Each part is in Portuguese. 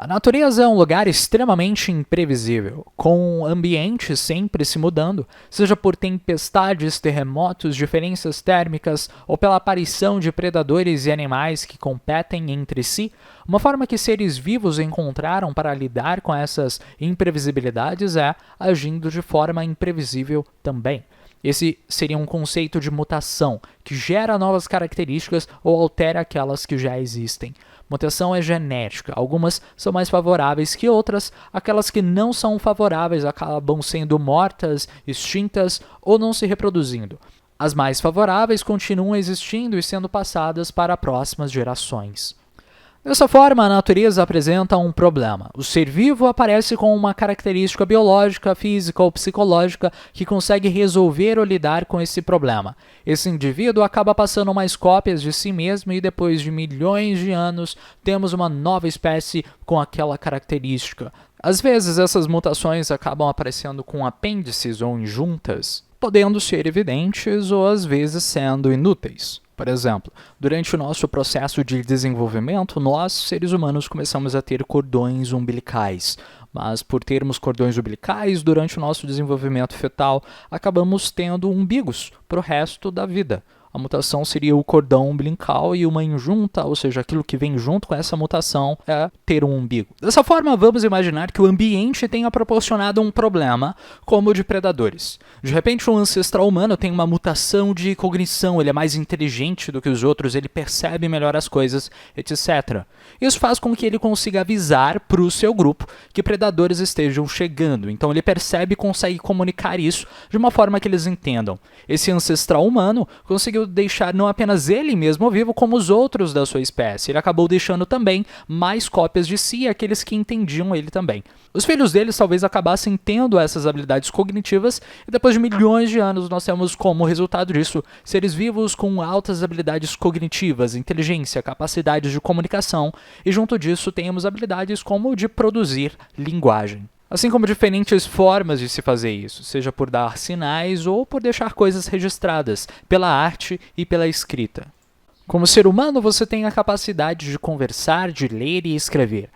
A natureza é um lugar extremamente imprevisível, com o ambiente sempre se mudando, seja por tempestades, terremotos, diferenças térmicas ou pela aparição de predadores e animais que competem entre si. Uma forma que seres vivos encontraram para lidar com essas imprevisibilidades é agindo de forma imprevisível também. Esse seria um conceito de mutação, que gera novas características ou altera aquelas que já existem. Mutação é genética, algumas são mais favoráveis que outras, aquelas que não são favoráveis acabam sendo mortas, extintas ou não se reproduzindo. As mais favoráveis continuam existindo e sendo passadas para próximas gerações. Dessa forma, a natureza apresenta um problema. O ser vivo aparece com uma característica biológica, física ou psicológica que consegue resolver ou lidar com esse problema. Esse indivíduo acaba passando mais cópias de si mesmo e depois de milhões de anos temos uma nova espécie com aquela característica. Às vezes, essas mutações acabam aparecendo com apêndices ou em juntas, podendo ser evidentes ou às vezes sendo inúteis. Por exemplo, durante o nosso processo de desenvolvimento, nós, seres humanos, começamos a ter cordões umbilicais. Mas por termos cordões umbilicais, durante o nosso desenvolvimento fetal, acabamos tendo umbigos para o resto da vida. A mutação seria o cordão umbilical e uma injunta, ou seja, aquilo que vem junto com essa mutação é ter um umbigo. Dessa forma, vamos imaginar que o ambiente tenha proporcionado um problema, como o de predadores. De repente, um ancestral humano tem uma mutação de cognição, ele é mais inteligente do que os outros, ele percebe melhor as coisas, etc. Isso faz com que ele consiga avisar para o seu grupo que predadores estejam chegando. Então, ele percebe e consegue comunicar isso de uma forma que eles entendam. Esse ancestral humano conseguiu deixar não apenas ele mesmo vivo, como os outros da sua espécie. Ele acabou deixando também mais cópias de si, aqueles que entendiam ele também. Os filhos deles talvez acabassem tendo essas habilidades cognitivas, e depois de milhões de anos nós temos como resultado disso seres vivos com altas habilidades cognitivas, inteligência, capacidades de comunicação, e junto disso temos habilidades como de produzir linguagem. Assim como diferentes formas de se fazer isso, seja por dar sinais ou por deixar coisas registradas, pela arte e pela escrita. Como ser humano, você tem a capacidade de conversar, de ler e escrever.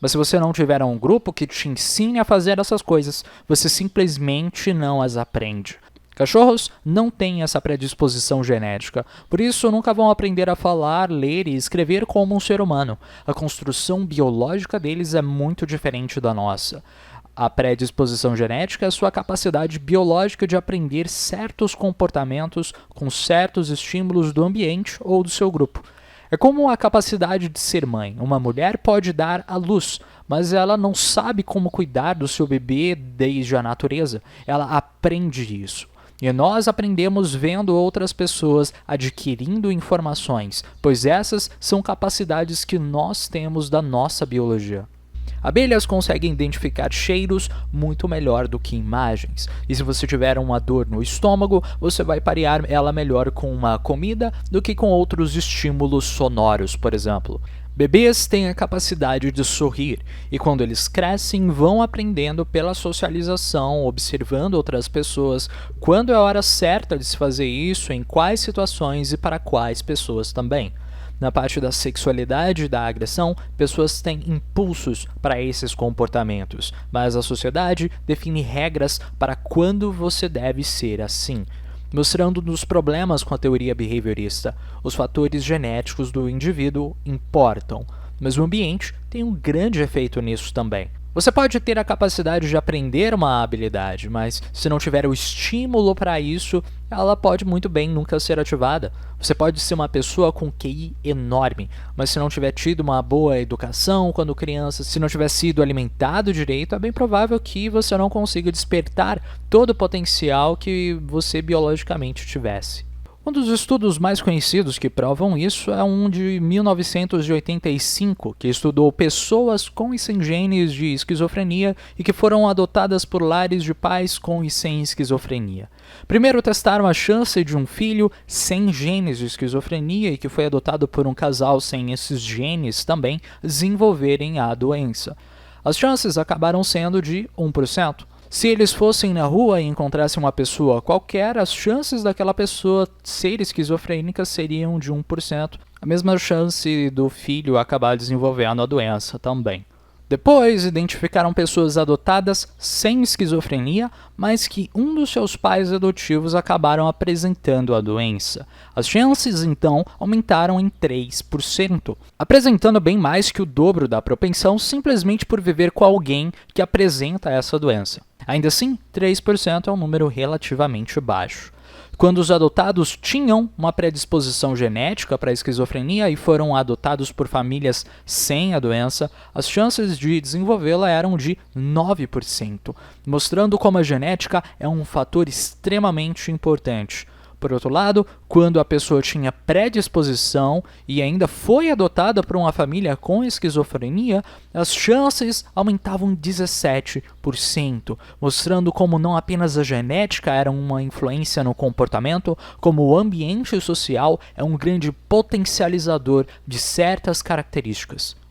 Mas se você não tiver um grupo que te ensine a fazer essas coisas, você simplesmente não as aprende. Cachorros não têm essa predisposição genética, por isso nunca vão aprender a falar, ler e escrever como um ser humano. A construção biológica deles é muito diferente da nossa. A predisposição genética é a sua capacidade biológica de aprender certos comportamentos com certos estímulos do ambiente ou do seu grupo. É como a capacidade de ser mãe. Uma mulher pode dar à luz, mas ela não sabe como cuidar do seu bebê desde a natureza. Ela aprende isso. E nós aprendemos vendo outras pessoas adquirindo informações, pois essas são capacidades que nós temos da nossa biologia. Abelhas conseguem identificar cheiros muito melhor do que imagens. E se você tiver uma dor no estômago, você vai parear ela melhor com uma comida do que com outros estímulos sonoros, por exemplo. Bebês têm a capacidade de sorrir, e quando eles crescem, vão aprendendo pela socialização, observando outras pessoas, quando é a hora certa de se fazer isso, em quais situações e para quais pessoas também. Na parte da sexualidade e da agressão, pessoas têm impulsos para esses comportamentos, mas a sociedade define regras para quando você deve ser assim, mostrando-nos problemas com a teoria behaviorista. Os fatores genéticos do indivíduo importam, mas o ambiente tem um grande efeito nisso também. Você pode ter a capacidade de aprender uma habilidade, mas se não tiver o estímulo para isso, ela pode muito bem nunca ser ativada. Você pode ser uma pessoa com QI enorme, mas se não tiver tido uma boa educação quando criança, se não tiver sido alimentado direito, é bem provável que você não consiga despertar todo o potencial que você biologicamente tivesse. Um dos estudos mais conhecidos que provam isso é um de 1985, que estudou pessoas com e sem genes de esquizofrenia e que foram adotadas por lares de pais com e sem esquizofrenia. Primeiro testaram a chance de um filho sem genes de esquizofrenia e que foi adotado por um casal sem esses genes também desenvolverem a doença. As chances acabaram sendo de 1%. Se eles fossem na rua e encontrassem uma pessoa qualquer, as chances daquela pessoa ser esquizofrênica seriam de 1%. A mesma chance do filho acabar desenvolvendo a doença também. Depois, identificaram pessoas adotadas sem esquizofrenia, mas que um dos seus pais adotivos acabaram apresentando a doença. As chances, então, aumentaram em 3%, apresentando bem mais que o dobro da propensão simplesmente por viver com alguém que apresenta essa doença. Ainda assim, 3% é um número relativamente baixo. Quando os adotados tinham uma predisposição genética para a esquizofrenia e foram adotados por famílias sem a doença, as chances de desenvolvê-la eram de 9%, mostrando como a genética é um fator extremamente importante. Por outro lado, quando a pessoa tinha predisposição e ainda foi adotada por uma família com esquizofrenia, as chances aumentavam 17%, mostrando como não apenas a genética era uma influência no comportamento, como o ambiente social é um grande potencializador de certas características.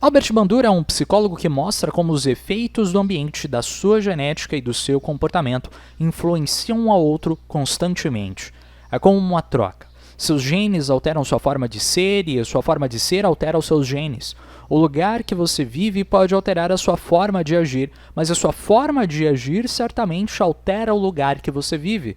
Albert Bandura é um psicólogo que mostra como os efeitos do ambiente, da sua genética e do seu comportamento influenciam um ao outro constantemente. É como uma troca. Seus genes alteram sua forma de ser e a sua forma de ser altera os seus genes. O lugar que você vive pode alterar a sua forma de agir, mas a sua forma de agir certamente altera o lugar que você vive.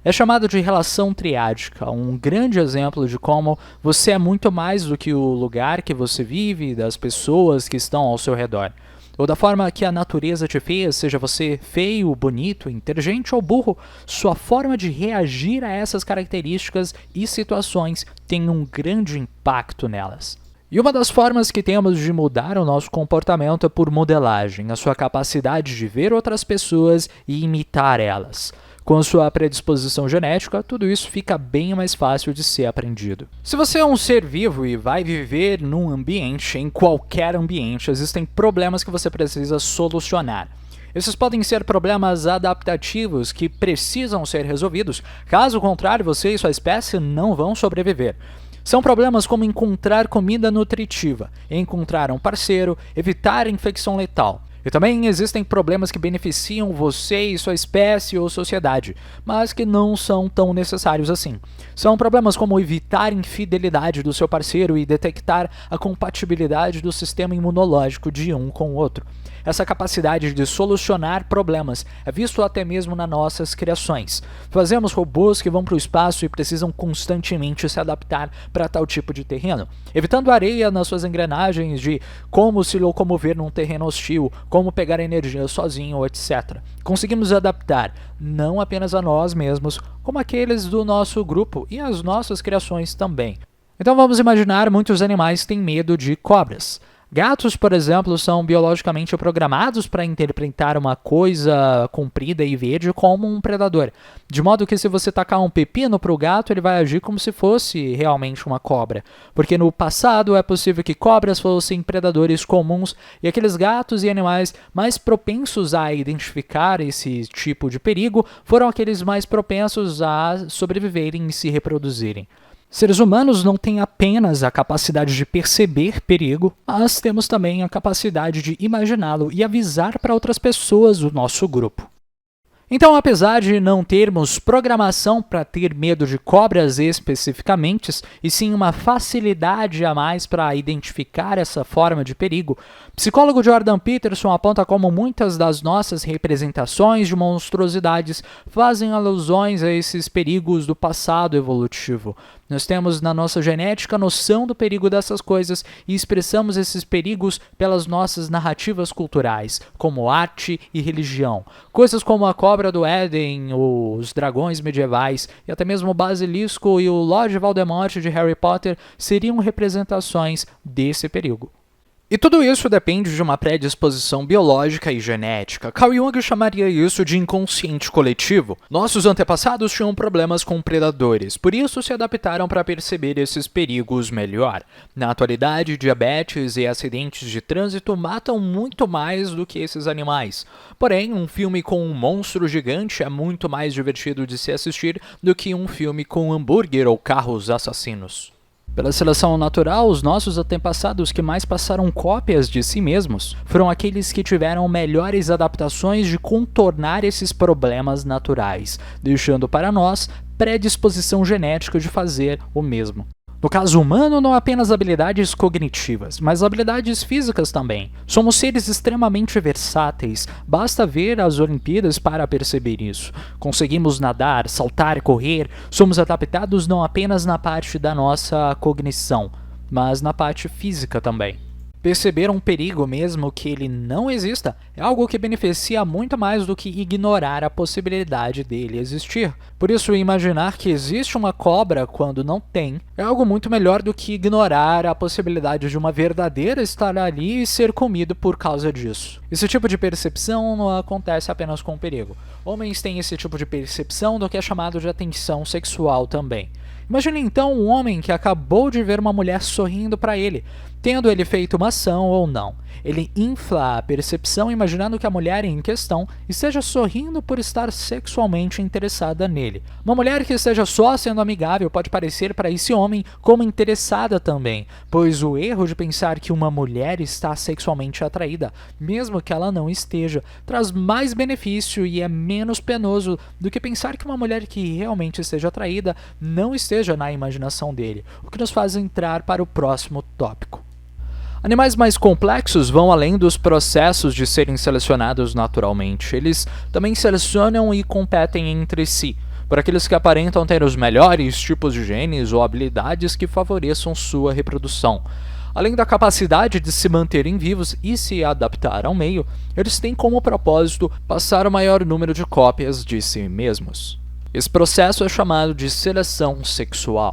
É chamado de relação triádica, um grande exemplo de como você é muito mais do que o lugar que você vive e das pessoas que estão ao seu redor. Ou da forma que a natureza te fez, seja você feio, bonito, inteligente ou burro, sua forma de reagir a essas características e situações tem um grande impacto nelas. E uma das formas que temos de mudar o nosso comportamento é por modelagem, a sua capacidade de ver outras pessoas e imitar elas. Com sua predisposição genética, tudo isso fica bem mais fácil de ser aprendido. Se você é um ser vivo e vai viver num ambiente, em qualquer ambiente, existem problemas que você precisa solucionar. Esses podem ser problemas adaptativos que precisam ser resolvidos, caso contrário, você e sua espécie não vão sobreviver. São problemas como encontrar comida nutritiva, encontrar um parceiro, evitar infecção letal. E também existem problemas que beneficiam você e sua espécie ou sociedade, mas que não são tão necessários assim. São problemas como evitar infidelidade do seu parceiro e detectar a compatibilidade do sistema imunológico de um com o outro. Essa capacidade de solucionar problemas é visto até mesmo nas nossas criações. Fazemos robôs que vão para o espaço e precisam constantemente se adaptar para tal tipo de terreno, evitando areia nas suas engrenagens de como se locomover num terreno hostil, como pegar energia sozinho, etc. Conseguimos adaptar não apenas a nós mesmos, como aqueles do nosso grupo e as nossas criações também. Então vamos imaginar muitos animais têm medo de cobras. Gatos, por exemplo, são biologicamente programados para interpretar uma coisa comprida e verde como um predador, de modo que se você tacar um pepino para o gato, ele vai agir como se fosse realmente uma cobra, porque no passado é possível que cobras fossem predadores comuns e aqueles gatos e animais mais propensos a identificar esse tipo de perigo foram aqueles mais propensos a sobreviverem e se reproduzirem. Seres humanos não têm apenas a capacidade de perceber perigo, mas temos também a capacidade de imaginá-lo e avisar para outras pessoas do nosso grupo. Então, apesar de não termos programação para ter medo de cobras especificamente, e sim uma facilidade a mais para identificar essa forma de perigo, o psicólogo Jordan Peterson aponta como muitas das nossas representações de monstruosidades fazem alusões a esses perigos do passado evolutivo. Nós temos na nossa genética a noção do perigo dessas coisas e expressamos esses perigos pelas nossas narrativas culturais, como arte e religião. Coisas como a cobra do Éden, os dragões medievais e até mesmo o basilisco e o Lorde Voldemort de Harry Potter seriam representações desse perigo. E tudo isso depende de uma predisposição biológica e genética. Carl Jung chamaria isso de inconsciente coletivo. Nossos antepassados tinham problemas com predadores, por isso se adaptaram para perceber esses perigos melhor. Na atualidade, diabetes e acidentes de trânsito matam muito mais do que esses animais. Porém, um filme com um monstro gigante é muito mais divertido de se assistir do que um filme com hambúrguer ou carros assassinos. Pela seleção natural, os nossos antepassados que mais passaram cópias de si mesmos foram aqueles que tiveram melhores adaptações de contornar esses problemas naturais, deixando para nós predisposição genética de fazer o mesmo. No caso humano, não apenas habilidades cognitivas, mas habilidades físicas também. Somos seres extremamente versáteis, basta ver as Olimpíadas para perceber isso. Conseguimos nadar, saltar, correr, somos adaptados não apenas na parte da nossa cognição, mas na parte física também. Perceber um perigo mesmo que ele não exista é algo que beneficia muito mais do que ignorar a possibilidade dele existir. Por isso, imaginar que existe uma cobra quando não tem é algo muito melhor do que ignorar a possibilidade de uma verdadeira estar ali e ser comido por causa disso. Esse tipo de percepção não acontece apenas com o perigo. Homens têm esse tipo de percepção do que é chamado de atenção sexual também. Imagine então um homem que acabou de ver uma mulher sorrindo para ele, tendo ele feito uma ação ou não. Ele infla a percepção imaginando que a mulher em questão esteja sorrindo por estar sexualmente interessada nele. Uma mulher que esteja só sendo amigável pode parecer para esse homem como interessada também, pois o erro de pensar que uma mulher está sexualmente atraída, mesmo que ela não esteja, traz mais benefício e é menos penoso do que pensar que uma mulher que realmente esteja atraída não esteja na imaginação dele, o que nos faz entrar para o próximo tópico. Animais mais complexos vão além dos processos de serem selecionados naturalmente. Eles também selecionam e competem entre si, por aqueles que aparentam ter os melhores tipos de genes ou habilidades que favoreçam sua reprodução. Além da capacidade de se manterem vivos e se adaptar ao meio, eles têm como propósito passar o maior número de cópias de si mesmos. Esse processo é chamado de seleção sexual.